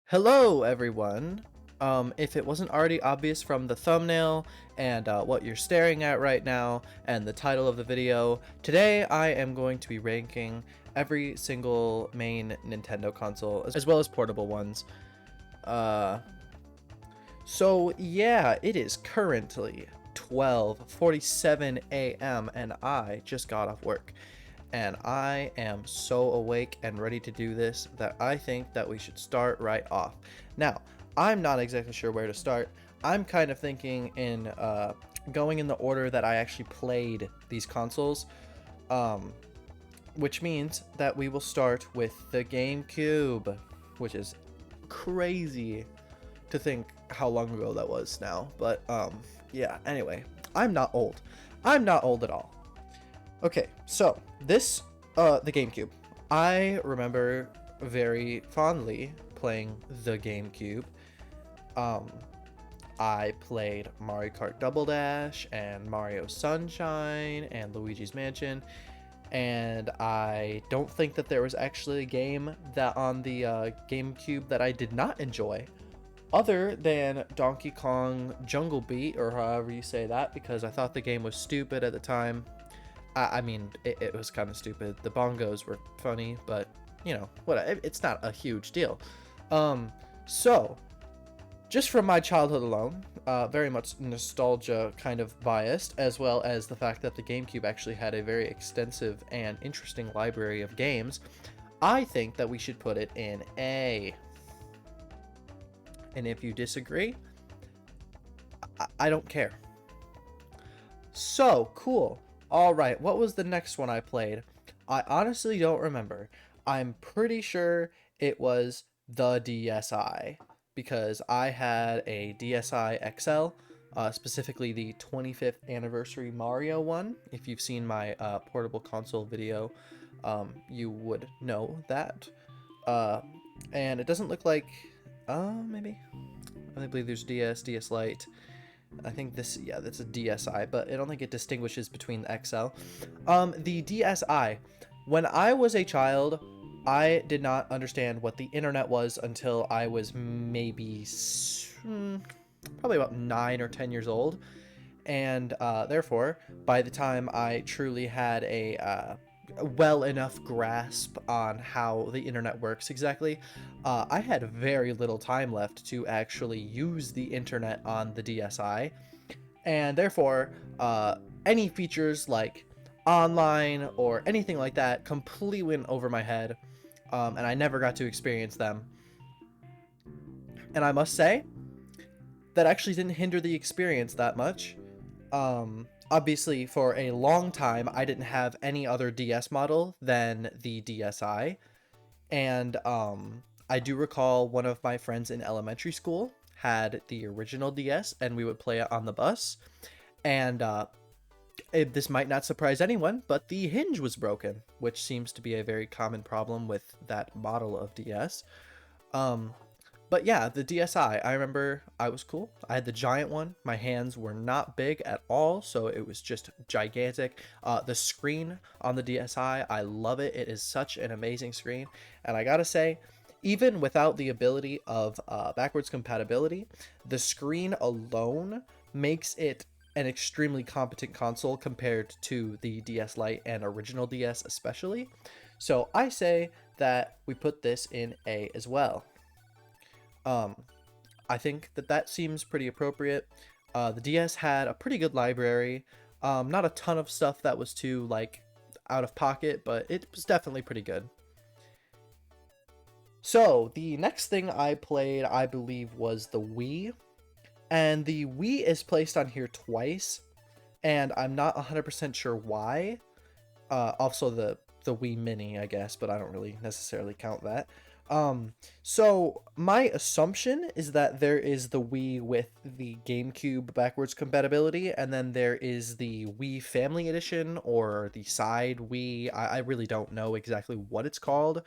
Hello, everyone. If it wasn't already obvious from the thumbnail and what you're staring at right now and the title of the video, today I am going to be ranking every single main Nintendo console as well as portable ones. Uh, so yeah, it is currently 12:47 a.m. and I just got off work. And I am so awake and ready to do this that I think that we should start right off. Now, I'm not exactly sure where to start. I'm kind of thinking in going in the order that I actually played these consoles, um, which means that we will start with the GameCube, which is crazy to think how long ago that was now. But yeah, anyway, I'm not old. I'm not old at all. Okay, so this, the GameCube. I remember very fondly playing the GameCube. Um, I played Mario Kart Double Dash and Mario Sunshine and Luigi's Mansion, and I don't think that there was actually a game that on the GameCube that I did not enjoy, other than Donkey Kong Jungle Beat, or however you say that, because I thought the game was stupid at the time. I mean, it was kind of stupid. The bongos were funny, but you know, what? It's not a huge deal. So just from my childhood alone, very much nostalgia kind of biased, as well as the fact that the GameCube actually had a very extensive and interesting library of games, I think that we should put it in A. And if you disagree, I don't care. So cool. All right, what was the next one I played? I honestly don't remember. I'm pretty sure it was the DSi because I had a DSi XL, specifically the 25th anniversary Mario one. If you've seen my portable console video, you would know that. Uh, and it doesn't look like, maybe. I believe there's DS, DS Lite. I think this, yeah, that's a DSi, but I don't think it distinguishes between the XL. The DSi, when I was a child, I did not understand what the internet was until I was maybe probably about 9 or 10 years old. And therefore, by the time I truly had a well enough grasp on how the internet works exactly, I had very little time left to actually use the internet on the DSi, and therefore, any features like online or anything like that completely went over my head, and I never got to experience them. And I must say, that actually didn't hinder the experience that much. Obviously, for a long time, I didn't have any other DS model than the DSi. And I do recall one of my friends in elementary school had the original DS, and we would play it on the bus. And this might not surprise anyone, but the hinge was broken, which seems to be a very common problem with that model of DS. Um, but yeah, the DSi, I remember I was cool. I had the giant one. My hands were not big at all, so it was just gigantic. The screen on the DSi, I love it. It is such an amazing screen. And I gotta say, even without the ability of backwards compatibility, the screen alone makes it an extremely competent console compared to the DS Lite and original DS especially. So I say that we put this in A as well. Um, I think that that seems pretty appropriate. The DS had a pretty good library. Not a ton of stuff that was too like out of pocket, but it was definitely pretty good. So the next thing I played, I believe, was the Wii, and the Wii is placed on here twice, and I'm not 100% sure why. Also the Wii Mini, I guess, but I don't really necessarily count that. So my assumption is that there is the Wii with the GameCube backwards compatibility, and then there is the Wii Family Edition or the side Wii. I really don't know exactly what it's called.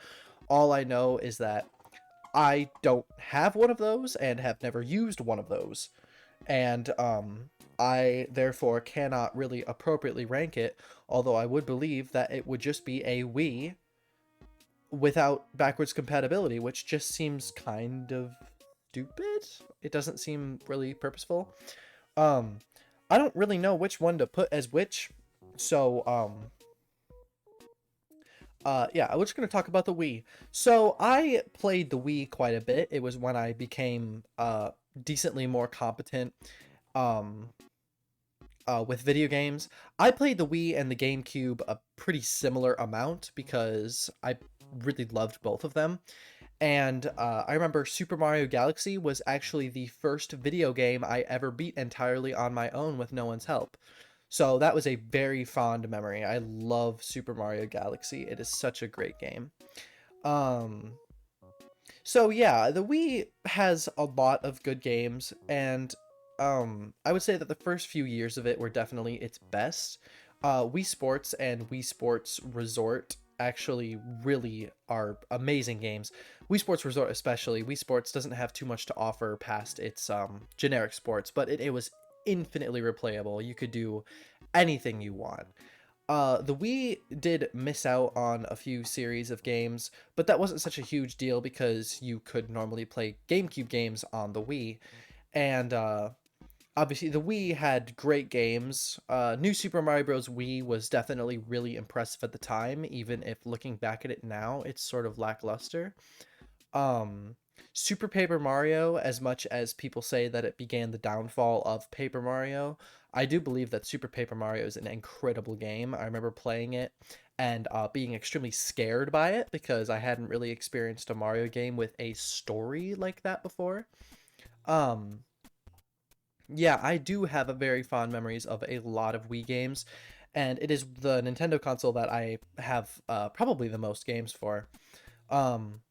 All I know is that I don't have one of those and have never used one of those. And I therefore cannot really appropriately rank it, although I would believe that it would just be a Wii without backwards compatibility, which just seems kind of stupid. It doesn't seem really purposeful. Um, I don't really know which one to put as which, so yeah, we're just gonna talk about the Wii. So I played the Wii quite a bit. It was when I became decently more competent um with video games. I played the Wii and the GameCube a pretty similar amount because I really loved both of them. And I remember Super Mario Galaxy was actually the first video game I ever beat entirely on my own with no one's help. So that was a very fond memory. I love Super Mario Galaxy. It is such a great game. Um, so yeah, the Wii has a lot of good games, and I would say that the first few years of it were definitely its best. Wii Sports and Wii Sports Resort actually really are amazing games. Wii Sports Resort especially. Wii Sports doesn't have too much to offer past its generic sports, but it was infinitely replayable. You could do anything you want. The Wii did miss out on a few series of games, but that wasn't such a huge deal because you could normally play GameCube games on the Wii. And obviously, the Wii had great games. New Super Mario Bros. Wii was definitely really impressive at the time, even if looking back at it now, it's sort of lackluster. Um, Super Paper Mario, as much as people say that it began the downfall of Paper Mario, I do believe that Super Paper Mario is an incredible game. I remember playing it and being extremely scared by it because I hadn't really experienced a Mario game with a story like that before. Um, yeah, I do have a very fond memories of a lot of Wii games, and it is the Nintendo console that I have probably the most games for. Um,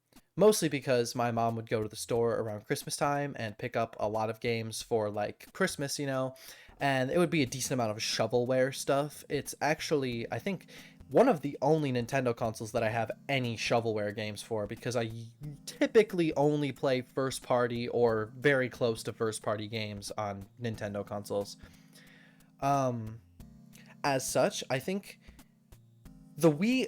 Mostly because my mom would go to the store around Christmas time and pick up a lot of games for like Christmas, and it would be a decent amount of shovelware stuff. It's actually, I think, one of the only Nintendo consoles that I have any shovelware games for because I typically only play first party or very close to first party games on Nintendo consoles. Um, as such, I think the Wii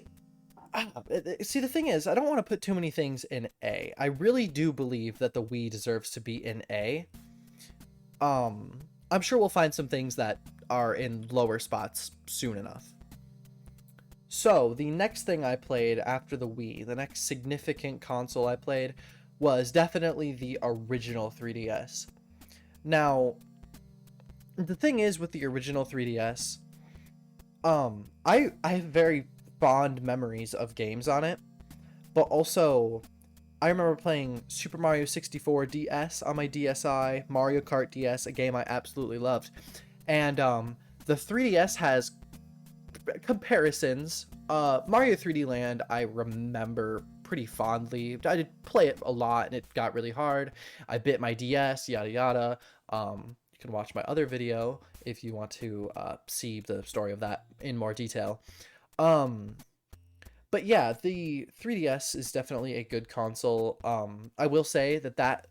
see, the thing is, I don't want to put too many things in A. I really do believe that the Wii deserves to be in A. I'm sure we'll find some things that are in lower spots soon enough. So, the next thing I played after the Wii, the next significant console I played, was definitely the original 3DS. Now, the thing is with the original 3DS, I have very fond memories of games on it, but also I remember playing Super Mario 64 DS on my DSi, Mario Kart DS, a game I absolutely loved. And the 3DS has comparisons. Mario 3D Land I remember pretty fondly. I did play it a lot and it got really hard. I bit my DS, yada yada. You can watch my other video if you want to see the story of that in more detail. Um, but yeah, the 3DS is definitely a good console. I will say that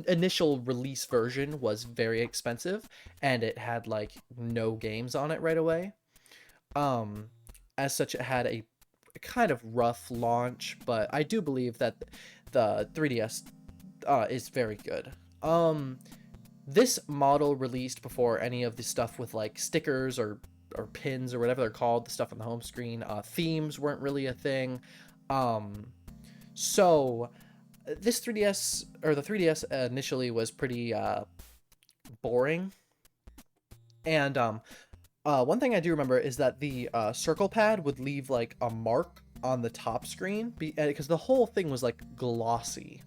initial release version was very expensive and it had like no games on it right away. Um, as such, it had a kind of rough launch, but I do believe that the 3DS is very good. This model released before any of the stuff with like stickers or pins or whatever they're called, the stuff on the home screen. Themes weren't really a thing. So this 3DS or the 3DS initially was pretty boring. And one thing I do remember is that the circle pad would leave like a mark on the top screen because the whole thing was like glossy,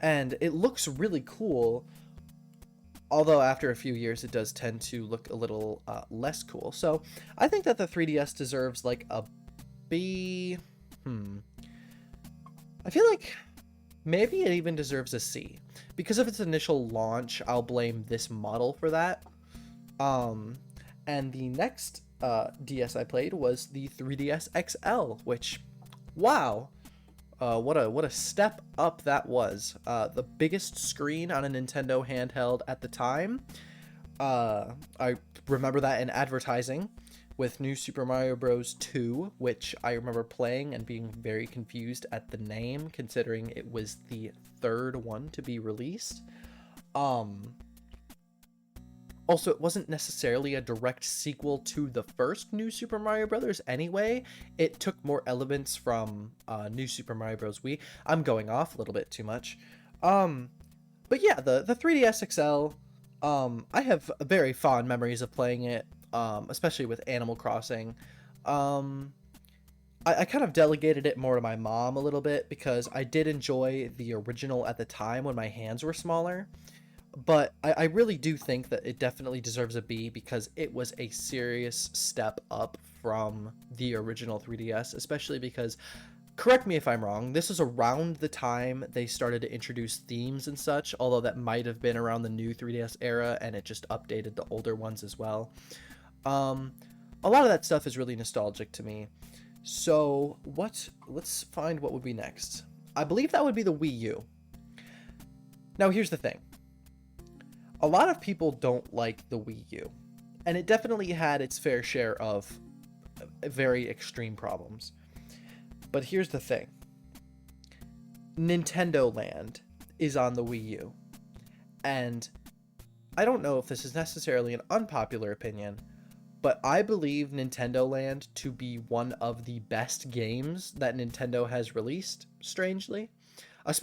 and it looks really cool. Although after a few years, it does tend to look a little less cool. So I think that the 3DS deserves like a B. I feel like maybe it even deserves a C because of its initial launch. I'll blame this model for that. And the next DS I played was the 3DS XL, which, wow, what a step up that was. The biggest screen on a Nintendo handheld at the time. I remember that in advertising. with New Super Mario Bros. 2, which I remember playing and being very confused at the name, considering it was the third one to be released. Um, Also, it wasn't necessarily a direct sequel to the first New Super Mario Brothers anyway. It took more elements from New Super Mario Bros. Wii. I'm going off a little bit too much. But yeah, the 3DS XL, I have very fond memories of playing it, especially with Animal Crossing. I kind of delegated it more to my mom a little bit because I did enjoy the original at the time when my hands were smaller. But I really do think that it definitely deserves a B because it was a serious step up from the original 3DS, especially because, correct me if I'm wrong, this was around the time they started to introduce themes and such, although that might have been around the new 3DS era and it just updated the older ones as well. A lot of that stuff is really nostalgic to me. So let's find what would be next. I believe that would be the Wii U. Now here's the thing. A lot of people don't like the Wii U, and it definitely had its fair share of very extreme problems. But here's the thing. Nintendo Land is on the Wii U, and I don't know if this is necessarily an unpopular opinion, but I believe Nintendo Land to be one of the best games that Nintendo has released, strangely.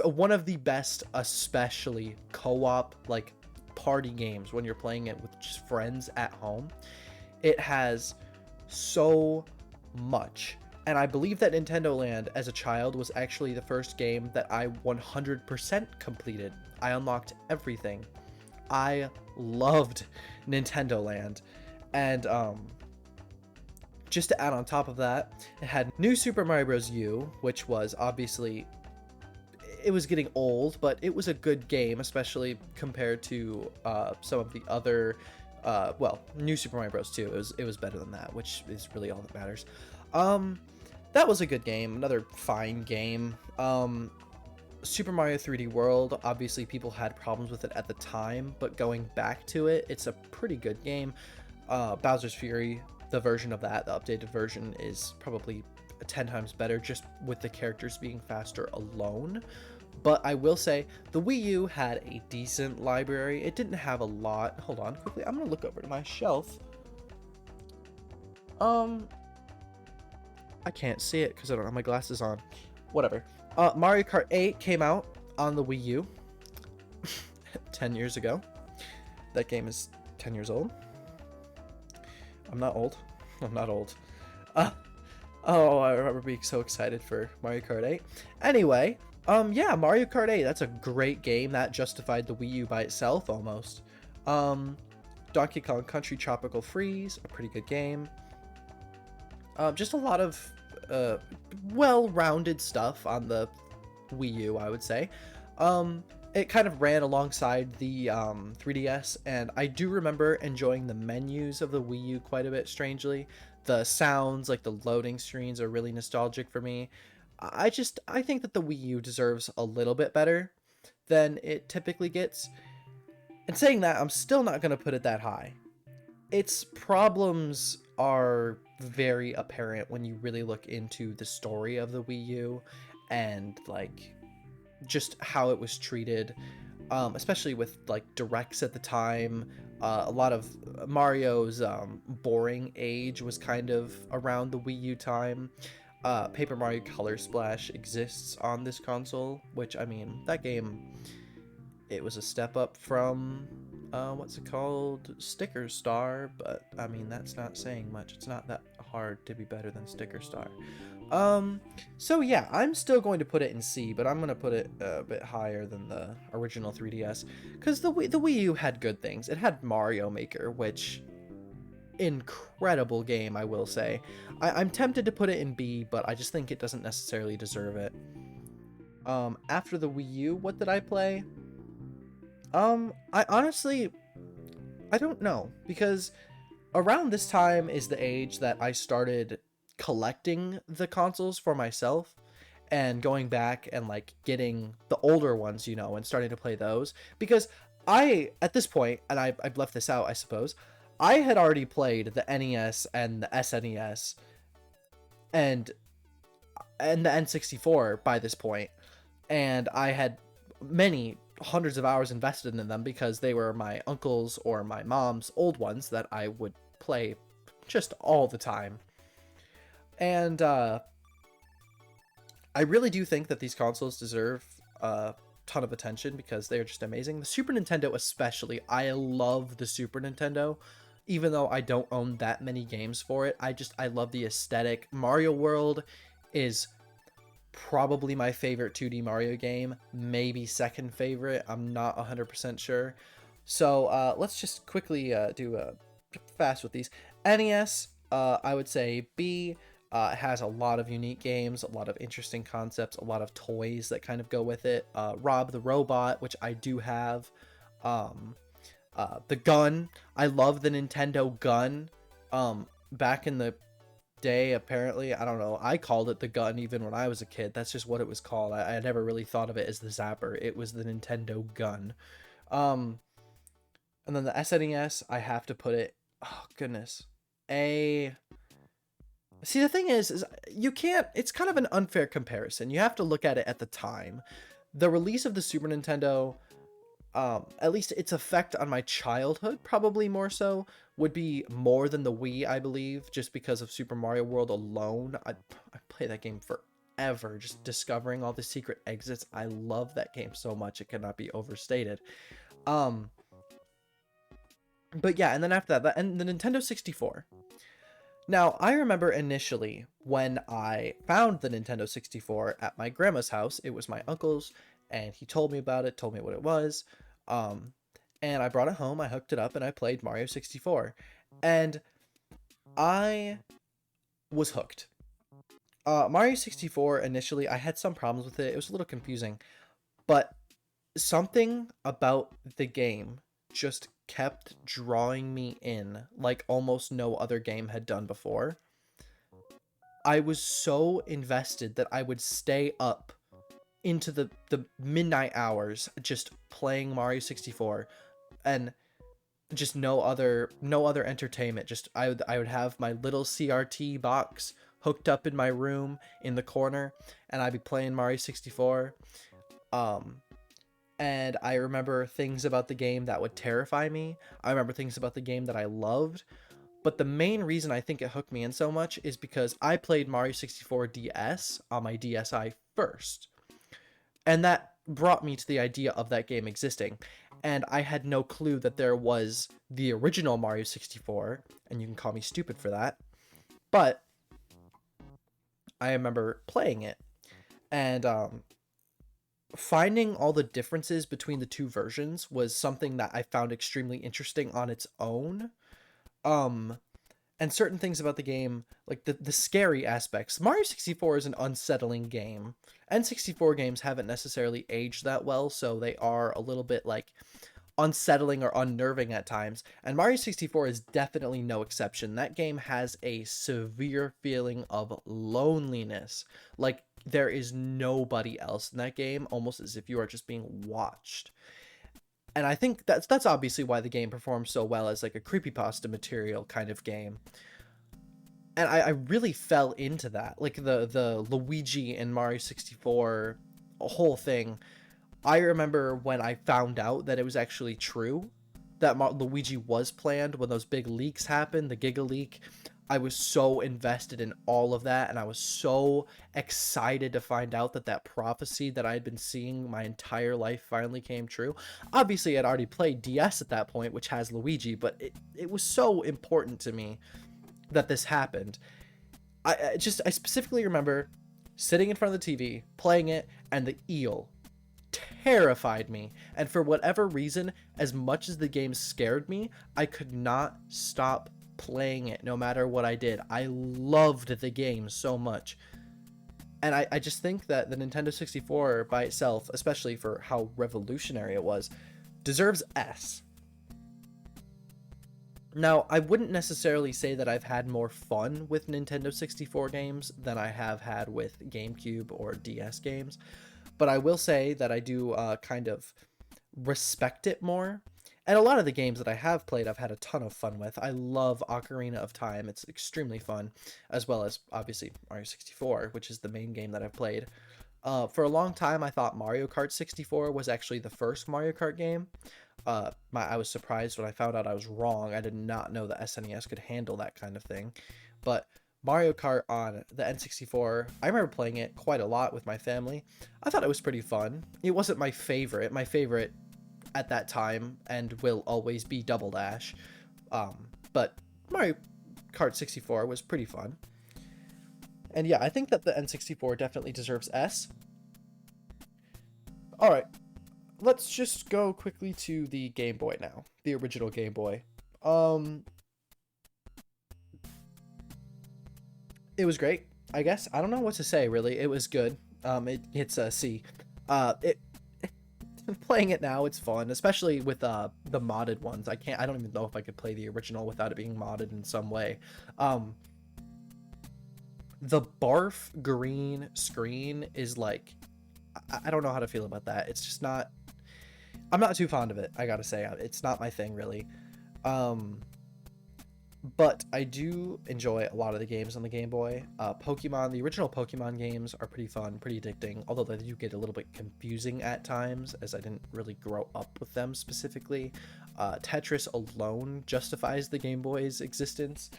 One of the best, especially co-op, like, party games when you're playing it with just friends at home. It has so much, and I believe that Nintendo Land as a child was actually the first game that I 100% completed. I unlocked everything. I loved Nintendo Land, and just to add on top of that, it had New Super Mario Bros. U, which was obviously, it was getting old, but it was a good game, especially compared to some of the other, New Super Mario Bros. 2. It was better than that, which is really all that matters. That was a good game, another fine game. Super Mario 3D World, obviously people had problems with it at the time, but going back to it, it's a pretty good game. Bowser's Fury, the version of that, the updated version, is probably 10 times better just with the characters being faster alone. But I will say the Wii U had a decent library. It didn't have a lot. Hold on quickly, I'm gonna look over to my shelf. I can't see it because I don't have my glasses on. Whatever. Mario Kart 8 came out on the Wii U 10 years ago. That game is 10 years old. I'm not old. I'm not old. Oh, I remember being so excited for Mario Kart 8. Anyway, yeah, Mario Kart 8, that's a great game. That justified the Wii U by itself, almost. Donkey Kong Country Tropical Freeze, a pretty good game. Just a lot of well-rounded stuff on the Wii U, I would say. It kind of ran alongside the 3DS, and I do remember enjoying the menus of the Wii U quite a bit, strangely. The sounds, like the loading screens, are really nostalgic for me. I think that the Wii U deserves a little bit better than it typically gets. And saying that, I'm still not going to put it that high. Its problems are very apparent when you really look into the story of the Wii U and, like, just how it was treated, especially with, like, directs at the time. A lot of Mario's boring age was kind of around the Wii U time. Paper Mario Color Splash exists on this console, which, I mean, that game, it was a step up from, what's it called? Sticker Star, but, I mean, that's not saying much. It's not that hard to be better than Sticker Star. So yeah, I'm still going to put it in C, but I'm going to put it a bit higher than the original 3DS, because the Wii U had good things. It had Mario Maker, which, incredible game, I will say. I'm tempted to put it in B, but I just think it doesn't necessarily deserve it. After the Wii U, what did I play? I honestly, I don't know, because around this time is the age that I started collecting the consoles for myself and going back and, like, getting the older ones, and starting to play those, because at this point, and I've left this out, I suppose, I had already played the NES and the SNES and the N64 by this point, and I had many hundreds of hours invested in them because they were my uncle's or my mom's old ones that I would play just all the time. And I really do think that these consoles deserve a ton of attention because they are just amazing. The Super Nintendo especially, I love the Super Nintendo. Even though I don't own that many games for it, I love the aesthetic. Mario World is probably my favorite 2D Mario game, maybe second favorite. I'm not 100% sure. So let's just quickly do a fast with these. NES, I would say B. It has a lot of unique games, a lot of interesting concepts, a lot of toys that kind of go with it. Rob the Robot, which I do have. The gun. I love the Nintendo gun. Back in the day, apparently, I don't know, I called it the gun even when I was a kid. That's just what it was called. I never really thought of it as the Zapper. It was the Nintendo gun. And then the SNES, I have to put it, oh goodness, a... See, the thing is you can't, it's kind of an unfair comparison. You have to look at it at the time. The release of the Super Nintendo, at least its effect on my childhood, probably more so, would be more than the Wii, I believe, just because of Super Mario World alone. I played that game forever, just discovering all the secret exits. I love that game so much, it cannot be overstated. But yeah, and then after that, and the Nintendo 64. Now, I remember initially when I found the Nintendo 64 at my grandma's house. It was my uncle's, and he told me about it, told me what it was. And I brought it home, I hooked it up, and I played Mario 64. And I was hooked. Mario 64, initially, I had some problems with it. It was a little confusing. But something about the game just kept drawing me in like almost no other game had done before. I was so invested that I would stay up into the midnight hours just playing Mario 64, and just no other entertainment. Just I would have my little CRT box hooked up in my room in the corner, and I'd be playing Mario 64. And I remember things about the game that would terrify me. I remember things about the game that I loved. But the main reason I think it hooked me in so much is because I played Mario 64 DS on my DSi first. And that brought me to the idea of that game existing. And I had no clue that there was the original Mario 64, and you can call me stupid for that. But I remember playing it, and finding all the differences between the two versions was something that I found extremely interesting on its own. Um, and certain things about the game, like the scary aspects. Mario 64 is an unsettling game. N64 games haven't necessarily aged that well, so they are a little bit like unsettling or unnerving at times. And Mario 64 is definitely no exception. That game has a severe feeling of loneliness. Like there is nobody else in that game, almost as if you are just being watched. And I think that's obviously why the game performs so well as like a creepypasta material kind of game. And I really fell into that. Like the Luigi and Mario 64 whole thing. I remember when I found out that it was actually true, that Luigi was planned when those big leaks happened, the Giga Leak. I was so invested in all of that, and I was so excited to find out that that prophecy that I had been seeing my entire life finally came true. Obviously, I'd already played DS at that point, which has Luigi, but it was so important to me that this happened. I specifically remember sitting in front of the TV, playing it, and the eel terrified me. And for whatever reason, as much as the game scared me, I could not stop playing it no matter what I did. I loved the game so much. And I just think that the Nintendo 64 by itself, especially for how revolutionary it was, deserves S. Now, I wouldn't necessarily say that I've had more fun with Nintendo 64 games than I have had with GameCube or DS games, but I will say that I do kind of respect it more, And a lot of the games that I have played, I've had a ton of fun with. I love Ocarina of Time. It's extremely fun, as well as obviously Mario 64, which is the main game that I've played. For a long time, I thought Mario Kart 64 was actually the first Mario Kart game. I was surprised when I found out I was wrong. I did not know the SNES could handle that kind of thing. But Mario Kart on the N64, I remember playing it quite a lot with my family. I thought it was pretty fun. It wasn't my favorite. My favorite at that time and will always be Double Dash. But Mario Kart 64 was pretty fun. And yeah, I think that the N64 definitely deserves S. Alright, let's just go quickly to the Game Boy now. The original Game Boy. It was great, I guess. I don't know what to say, really. It was good. It's a C. It playing it now, it's fun, especially with the modded ones. I don't even know if I could play the original without it being modded in some way. The barf green screen is like, I don't know how to feel about that. It's just not, I'm not too fond of it, I gotta say. It's not my thing, really. But I do enjoy a lot of the games on the Game Boy. The original Pokemon games are pretty fun, pretty addicting, although they do get a little bit confusing at times, as I didn't really grow up with them specifically. Tetris alone justifies the Game Boy's existence.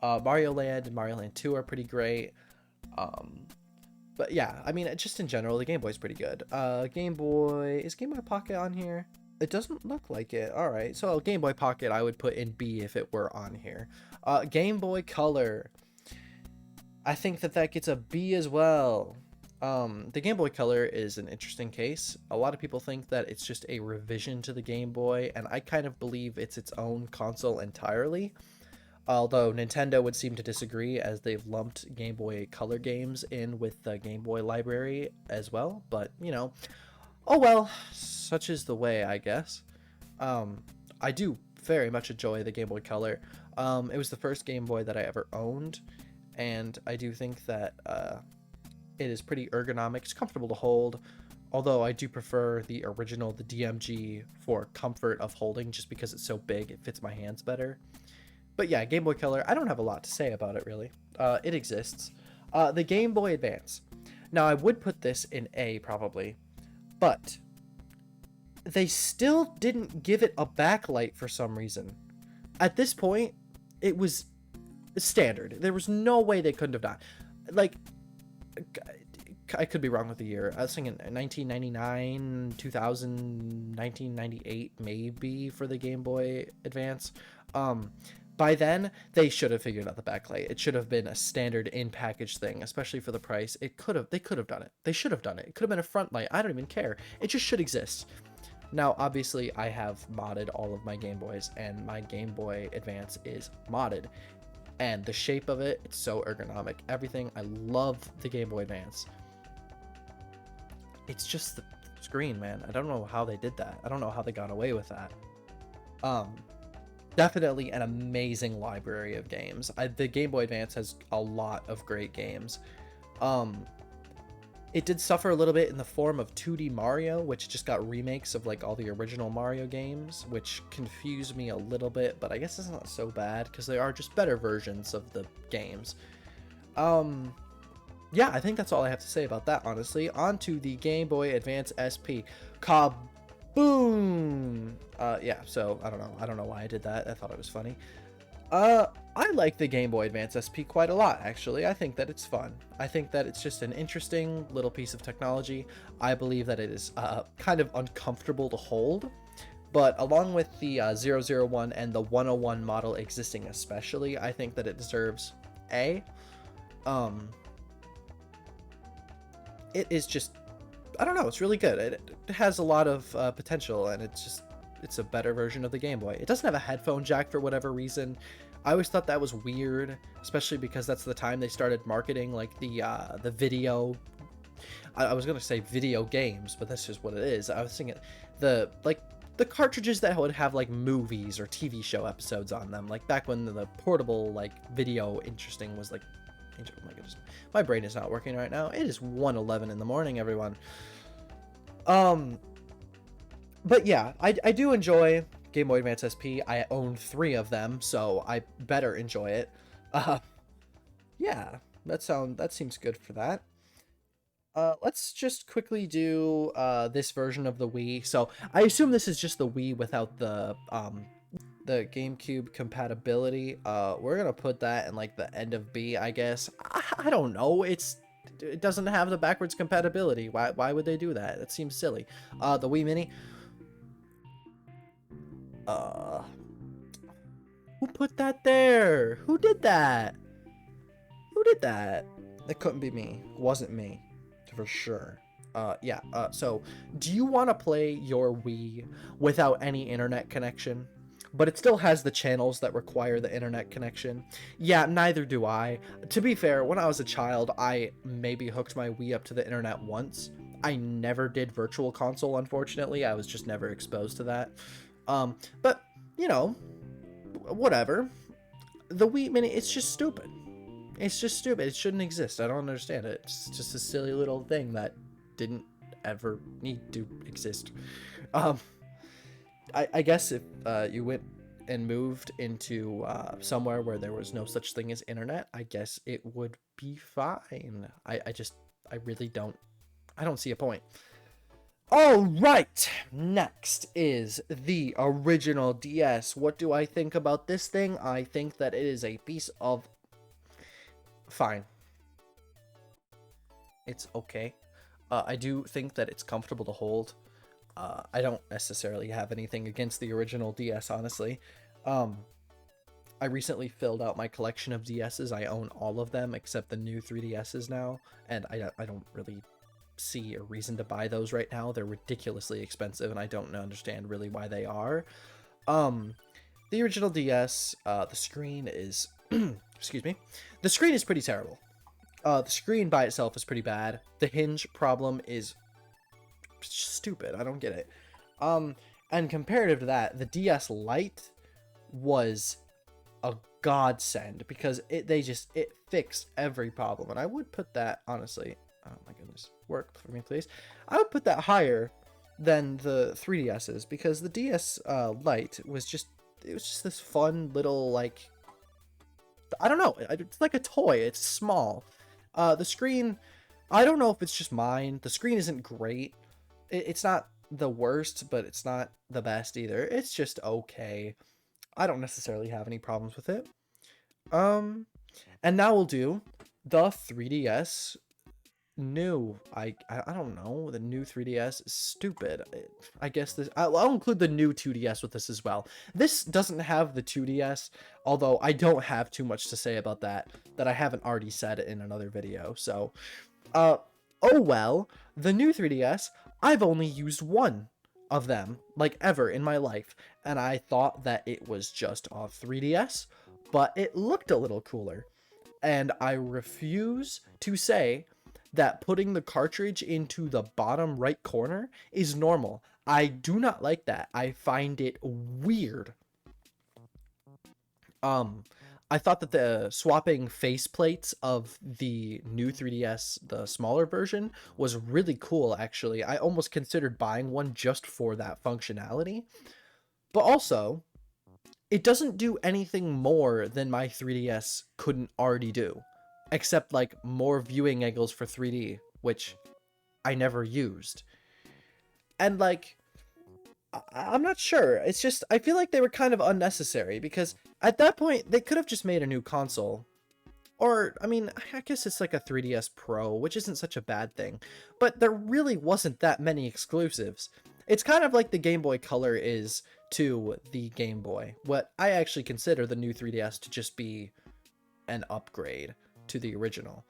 Mario Land and Mario Land 2 are pretty great. But yeah, I mean, just in general, the Game Boy's pretty good. Game Boy... Is Game Boy Pocket on here? It doesn't look like it. Alright, so Game Boy Pocket I would put in B if it were on here. Game Boy Color. I think that gets a B as well. The Game Boy Color is an interesting case. A lot of people think that it's just a revision to the Game Boy, and I kind of believe it's its own console entirely. Although Nintendo would seem to disagree, as they've lumped Game Boy Color games in with the Game Boy library as well. But, you know, oh well, such is the way, I guess. I do very much enjoy the Game Boy Color. It was the first Game Boy that I ever owned, and I do think that it is pretty ergonomic. It's comfortable to hold, although I do prefer the original, the DMG, for comfort of holding, just because it's so big, it fits my hands better. But yeah, Game Boy Color, I don't have a lot to say about it, really. It exists. The Game Boy Advance. Now, I would put this in A, probably, but they still didn't give it a backlight for some reason. At this point, it was standard. There was no way they couldn't have done. Like, I could be wrong with the year. I was thinking 1999, 2000, 1998, maybe, for the Game Boy Advance. By then, they should have figured out the backlight. It should have been a standard in-package thing, especially for the price. They could have done it. They should have done it. It could have been a front light. I don't even care. It just should exist. Now, obviously, I have modded all of my Game Boys, and my Game Boy Advance is modded. And the shape of it, it's so ergonomic. Everything, I love the Game Boy Advance. It's just the screen, man. I don't know how they did that. I don't know how they got away with that. Definitely an amazing library of games. The Game Boy Advance has a lot of great games. It did suffer a little bit in the form of 2D Mario, which just got remakes of like all the original Mario games, which confused me a little bit, but I guess it's not so bad because they are just better versions of the games. Yeah, I think that's all I have to say about that, honestly. On to the Game Boy Advance SP. Kaboom! Yeah, so I don't know why I did that. I thought it was funny. I like the Game Boy Advance SP quite a lot, actually. I think that it's fun. I think that it's just an interesting little piece of technology. I believe that it is kind of uncomfortable to hold, but along with the 001 and the 101 model existing especially, I think that it deserves A. It is just, I don't know, it's really good. It has a lot of potential, and it's a better version of the Game Boy. It doesn't have a headphone jack for whatever reason. I always thought that was weird, especially because that's the time they started marketing like the video. I was gonna say video games, but that's just what it is. I was thinking the cartridges that would have like movies or TV show episodes on them, like back when the portable like video interesting was like. Oh my goodness, my brain is not working right now. It is 1:11 in the morning, everyone. But yeah, I do enjoy Game Boy Advance SP. I own 3 of them, so I better enjoy it. Uh, yeah, that seems good for that. Let's just quickly do this version of the Wii. So I assume this is just the Wii without the GameCube compatibility. We're gonna put that in like the end of B, I guess. I don't know. It doesn't have the backwards compatibility. Why would they do that? It seems silly. The Wii Mini. Uh, who put that there? Who did that? Who did that? It couldn't be me. It wasn't me, for sure. Yeah. So, do you want to play your Wii without any internet connection? But it still has the channels that require the internet connection. Yeah, neither do I. To be fair, when I was a child, I maybe hooked my Wii up to the internet once. I never did Virtual Console, unfortunately. I was just never exposed to that. But, you know, whatever. The Wii Mini, it's just stupid. It's just stupid. It shouldn't exist. I don't understand it. It's just a silly little thing that didn't ever need to exist. Um, I guess if you went and moved into somewhere where there was no such thing as internet, I guess it would be fine. I really don't, I don't see a point. All right, next is the original DS. What do I think about this thing? I think that it is a piece of fine. It's okay. I do think that it's comfortable to hold. I don't necessarily have anything against the original DS, honestly. I recently filled out my collection of DSs. I own all of them except the new 3DSs now, and I don't really see a reason to buy those right now. They're ridiculously expensive, and I don't understand really why they are. The original DS, the screen is, excuse me, the screen is pretty terrible. The screen by itself is pretty bad. The hinge problem is stupid. I don't get it. And comparative to that, the DS Lite was a godsend because it fixed every problem. And I would put that, honestly, oh my goodness, work for me, please. I would put that higher than the 3DSs because the DS Lite was just, it was just this fun little, like, I don't know, it's like a toy. It's small. The screen, I don't know if it's just mine. The screen isn't great. It's not the worst, but it's not the best either. It's just okay. I don't necessarily have any problems with it. And now we'll do the 3DS new. I don't know. The new 3DS is stupid. I guess this. I'll include the new 2DS with this as well. This doesn't have the 2DS, although I don't have too much to say about that I haven't already said in another video. So, oh well. The new 3DS. I've only used one of them, like, ever in my life, and I thought that it was just on 3DS, but it looked a little cooler. And I refuse to say that putting the cartridge into the bottom right corner is normal. I do not like that. I find it weird. I thought that the swapping faceplates of the new 3DS, the smaller version, was really cool, actually. I almost considered buying one just for that functionality. But also, it doesn't do anything more than my 3DS couldn't already do. Except, like, more viewing angles for 3D, which I never used. And, like, I'm not sure. It's just, I feel like they were kind of unnecessary, because at that point, they could have just made a new console. Or, I mean, I guess it's like a 3DS Pro, which isn't such a bad thing. But there really wasn't that many exclusives. It's kind of like the Game Boy Color is to the Game Boy. What I actually consider the new 3DS to just be an upgrade to the original.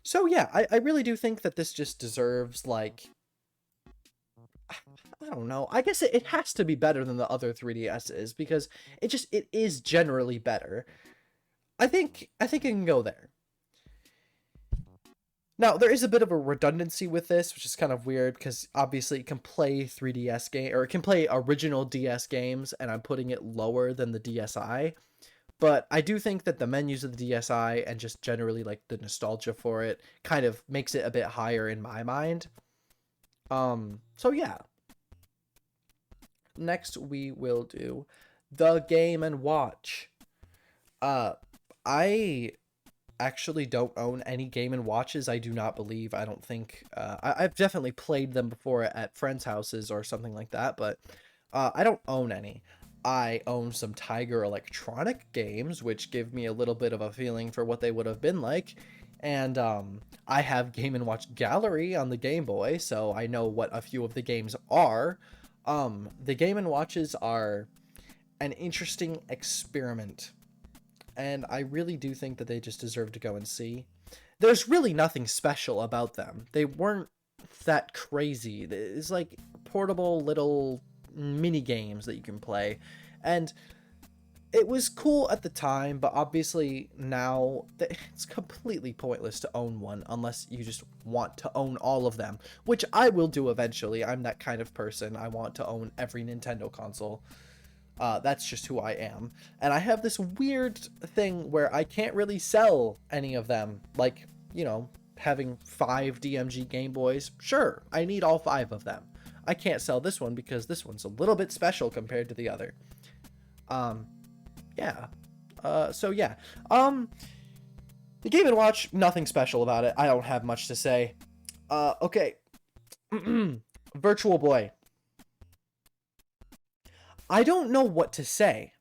So yeah, I really do think that this just deserves, like, I don't know. I guess it has to be better than the other 3DSs because it is generally better. I think it can go there. Now, there is a bit of a redundancy with this, which is kind of weird because obviously it can play 3DS game or it can play original DS games, and I'm putting it lower than the DSi. But I do think that the menus of the DSi and just generally like the nostalgia for it kind of makes it a bit higher in my mind. So yeah. next we will do the Game and Watch. I actually don't own any Game and Watches. I do not believe. I don't think. I've definitely played them before at friends' houses or something like that, but I don't own any. I own some Tiger Electronic games, which give me a little bit of a feeling for what they would have been like. And I have Game & Watch Gallery on the Game Boy, so I know what a few of the games are. The Game & Watches are an interesting experiment, and I really do think that they just deserve to go and see. There's really nothing special about them. They weren't that crazy. It's like portable little mini games that you can play, and it was cool at the time, but obviously now it's completely pointless to own one unless you just want to own all of them, which I will do eventually. I'm that kind of person. I want to own every Nintendo console. That's just who I am. And I have this weird thing where I can't really sell any of them. Like, you know, having 5 DMG Game Boys. Sure, I need all 5 of them. I can't sell this one because this one's a little bit special compared to the other. Yeah. So yeah. The Game & Watch, nothing special about it. I don't have much to say. Okay. Virtual Boy. I don't know what to say.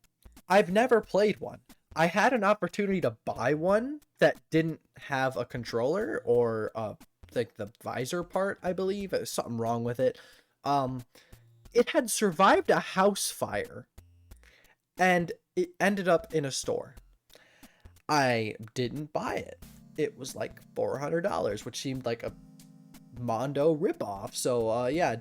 I've never played one. I had an opportunity to buy one that didn't have a controller or like the visor part, I believe. There's something wrong with it. It had survived a house fire, and it ended up in a store. I didn't buy it. It was like $400, which seemed like a Mondo ripoff. So yeah,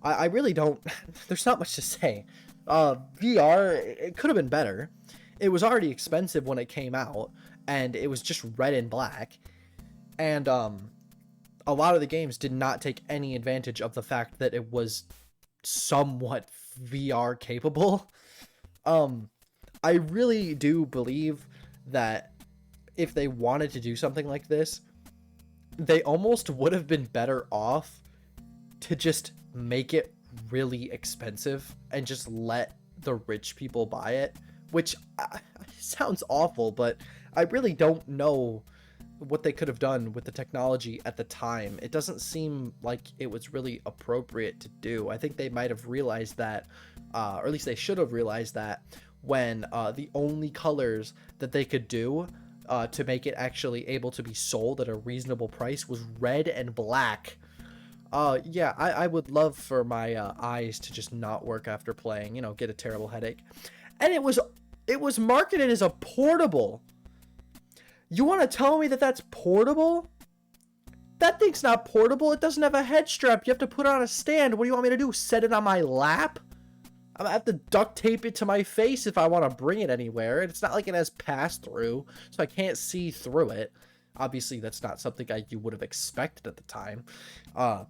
I really don't. There's not much to say. VR, it could have been better. It was already expensive when it came out, and it was just red and black. And a lot of the games did not take any advantage of the fact that it was somewhat VR capable. I really do believe that if they wanted to do something like this, they almost would have been better off to just make it really expensive and just let the rich people buy it, which sounds awful, but I really don't know what they could have done with the technology at the time. It doesn't seem like it was really appropriate to do. I think they might have realized that, or at least they should have realized that, when the only colors that they could do to make it actually able to be sold at a reasonable price was red and black. Yeah, I would love for my eyes to just not work after playing, you know, get a terrible headache. And it was marketed as a portable. You want to tell me that that's portable? That thing's not portable. It doesn't have a head strap. You have to put it on a stand. What do you want me to do? Set it on my lap? I'm gonna have to duct tape it to my face if I want to bring it anywhere. And it's not like it has pass-through, so I can't see through it. Obviously, that's not something you would have expected at the time. I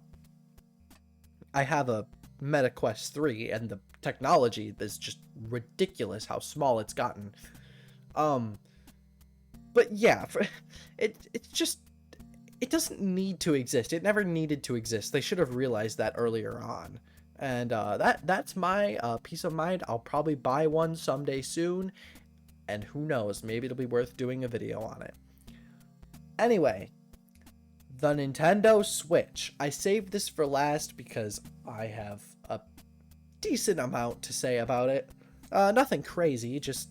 have a Meta Quest 3, and the technology is just ridiculous how small it's gotten. But yeah, it's just, it doesn't need to exist. It never needed to exist. They should have realized that earlier on. And that's my peace of mind. I'll probably buy one someday soon, and who knows, maybe it'll be worth doing a video on it. Anyway, the Nintendo Switch. I saved this for last because I have a decent amount to say about it. Nothing crazy, just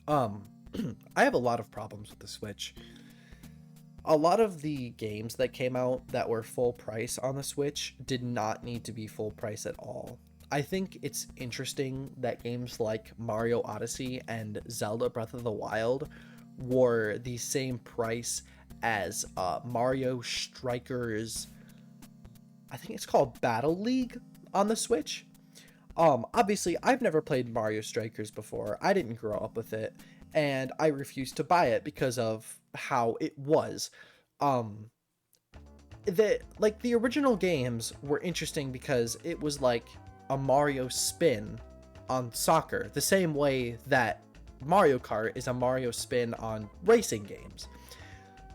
I have a lot of problems with the Switch. A lot of the games that came out that were full price on the Switch did not need to be full price at all. I think it's interesting that games like Mario Odyssey and Zelda Breath of the Wild were the same price as Mario Strikers, I think it's called Battle League on the Switch. Obviously, I've never played Mario Strikers before. I didn't grow up with it, and I refused to buy it because of how it was. The original games were interesting because it was like a Mario spin on soccer, the same way that Mario Kart is a Mario spin on racing games.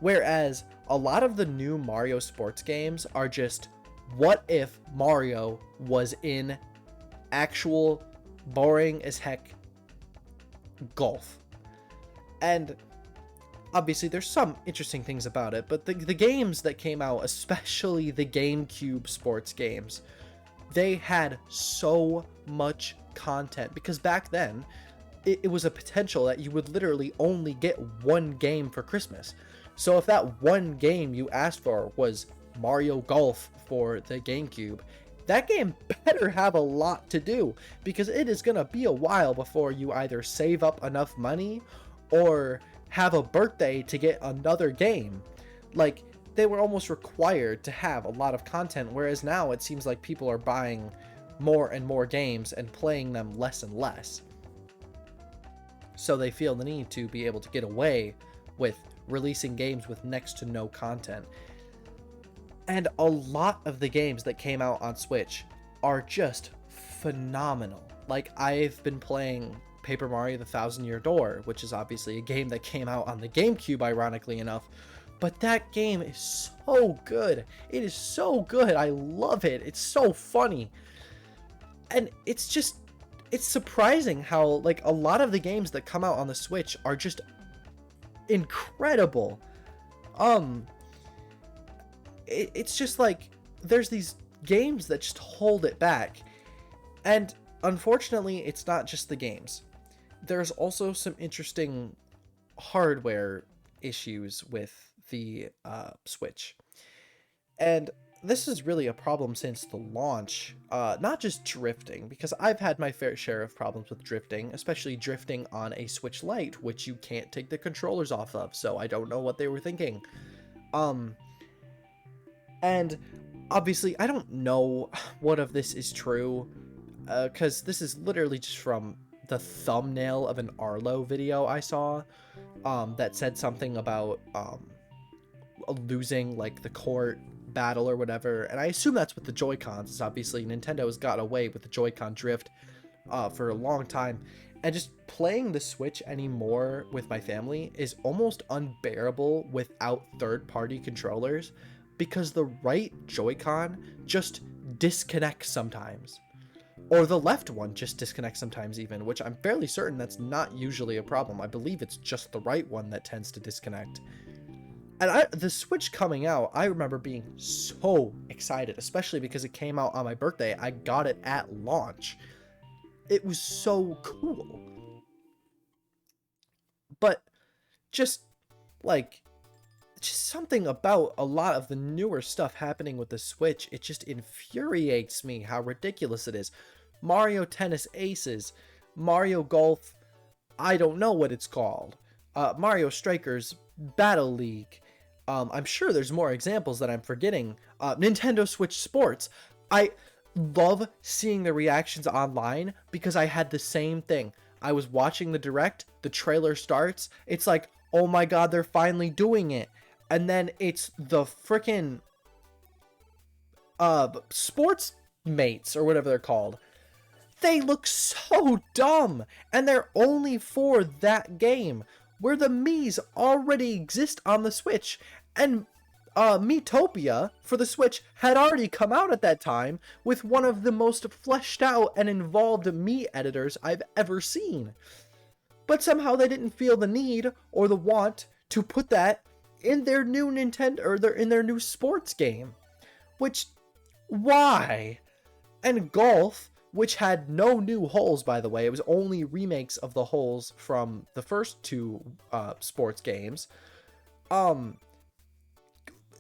Whereas a lot of the new Mario sports games are just, what if Mario was in actual boring as heck golf. And obviously there's some interesting things about it, but the games that came out, especially the GameCube sports games, they had so much content, because back then it was a potential that you would literally only get one game for Christmas. So if that one game you asked for was Mario Golf for the GameCube, that game better have a lot to do, because it is gonna be a while before you either save up enough money or have a birthday to get another game. Like, they were almost required to have a lot of content, whereas now it seems like people are buying more and more games and playing them less and less. So they feel the need to be able to get away with releasing games with next to no content. And a lot of the games that came out on Switch are just phenomenal. Like, I've been playing Paper Mario: The Thousand Year Door, which is obviously a game that came out on the GameCube, ironically enough. But that game is so good. It is so good. I love it. It's so funny. And it's surprising how, like, a lot of the games that come out on the Switch are just incredible. It's just like, there's these games that just hold it back. And unfortunately, it's not just the games. There's also some interesting hardware issues with the Switch. And this is really a problem since the launch. Not just drifting, because I've had my fair share of problems with drifting, especially drifting on a Switch Lite, which you can't take the controllers off of, so I don't know what they were thinking. And obviously, I don't know what of this is true, because this is literally just from the thumbnail of an Arlo video I saw, that said something about losing, like, the court battle or whatever, and I assume that's with the Joy-Cons, as obviously Nintendo has got away with the Joy-Con drift for a long time, and just playing the Switch anymore with my family is almost unbearable without third-party controllers, because the right Joy-Con just disconnects sometimes. Or the left one just disconnects sometimes even, which I'm fairly certain that's not usually a problem. I believe it's just the right one that tends to disconnect. And the Switch coming out, I remember being so excited, especially because it came out on my birthday. I got it at launch. It was so cool. But just, like, just something about a lot of the newer stuff happening with the Switch, it just infuriates me how ridiculous it is. Mario Tennis Aces, Mario Golf, I don't know what it's called, Mario Strikers Battle League, I'm sure there's more examples that I'm forgetting, Nintendo Switch Sports. I love seeing the reactions online, because I had the same thing. I was watching the Direct, the trailer starts, it's like, oh my god, they're finally doing it. And then it's the frickin' sports mates, or whatever they're called. They look so dumb, and they're only for that game, where the Miis already exist on the Switch, and Miitopia for the Switch had already come out at that time, with one of the most fleshed out and involved Mii editors I've ever seen. But somehow they didn't feel the need or the want to put that in their new Nintendo, or in their new sports game. Which, why? And Golf, which had no new holes, by the way, it was only remakes of the holes from the first two sports games,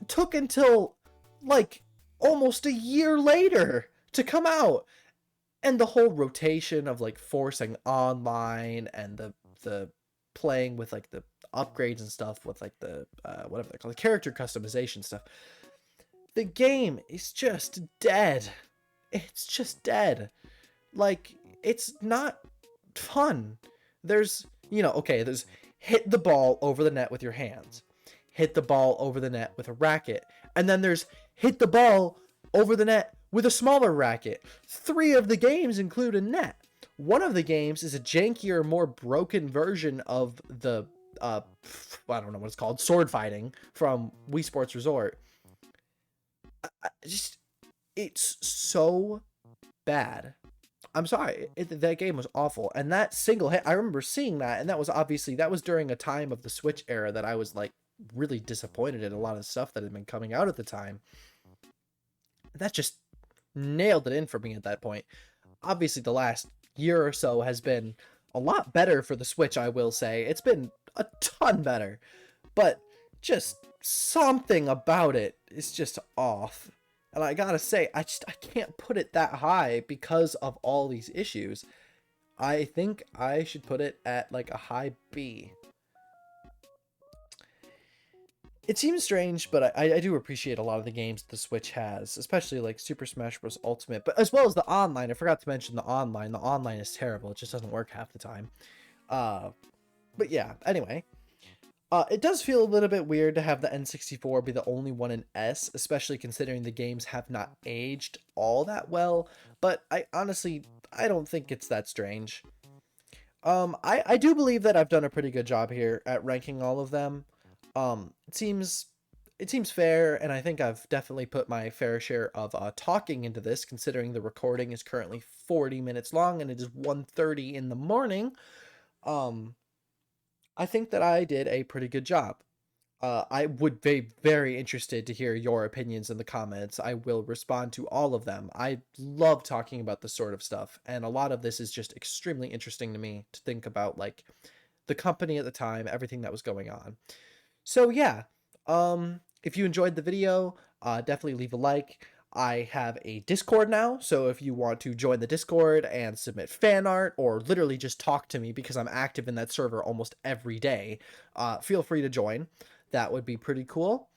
took until, like, almost a year later to come out. And the whole rotation of, like, forcing online, and the playing with, like, the upgrades and stuff with, like, the whatever they're called, the character customization stuff. The game is just dead. It's just dead. Like, it's not fun. There's, there's hit the ball over the net with your hands, hit the ball over the net with a racket, and then there's hit the ball over the net with a smaller racket. 3 of the games include a net. One of the games is a jankier, more broken version of the, I don't know what it's called, sword fighting from Wii Sports Resort. It's so bad. I'm sorry, that game was awful. And that single hit, I remember seeing that, and that was during a time of the Switch era that I was like really disappointed in a lot of stuff that had been coming out at the time. That just nailed it in for me at that point. Obviously, the last year or so has been a lot better for the Switch, I will say. It's been a ton better, but just something about it is just off. And I gotta say, I can't put it that high because of all these issues. I think I should put it at like a high B. It seems strange, but I do appreciate a lot of the games the Switch has, especially like Super Smash Bros. Ultimate, but as well as the online. I forgot to mention the online. The online is terrible. It just doesn't work half the time. But yeah, anyway. It does feel a little bit weird to have the N64 be the only one in S, especially considering the games have not aged all that well, but I don't think it's that strange. I do believe that I've done a pretty good job here at ranking all of them. It seems fair, and I think I've definitely put my fair share of talking into this, considering the recording is currently 40 minutes long and it is 1:30 in the morning. I think that I did a pretty good job. I would be very interested to hear your opinions in the comments. I will respond to all of them. I love talking about this sort of stuff, and a lot of this is just extremely interesting to me to think about, like, the company at the time, everything that was going on. So yeah, if you enjoyed the video, definitely leave a like. I have a Discord now, so if you want to join the Discord and submit fan art or literally just talk to me because I'm active in that server almost every day, feel free to join. That would be pretty cool.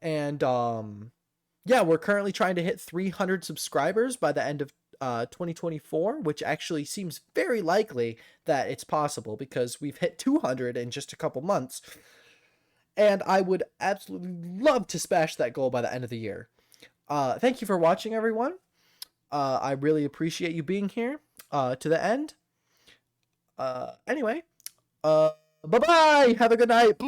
And yeah, we're currently trying to hit 300 subscribers by the end of 2024, which actually seems very likely that it's possible because we've hit 200 in just a couple months. And I would absolutely love to smash that goal by the end of the year. Thank you for watching, everyone. I really appreciate you being here to the end. Anyway, bye-bye. Have a good night.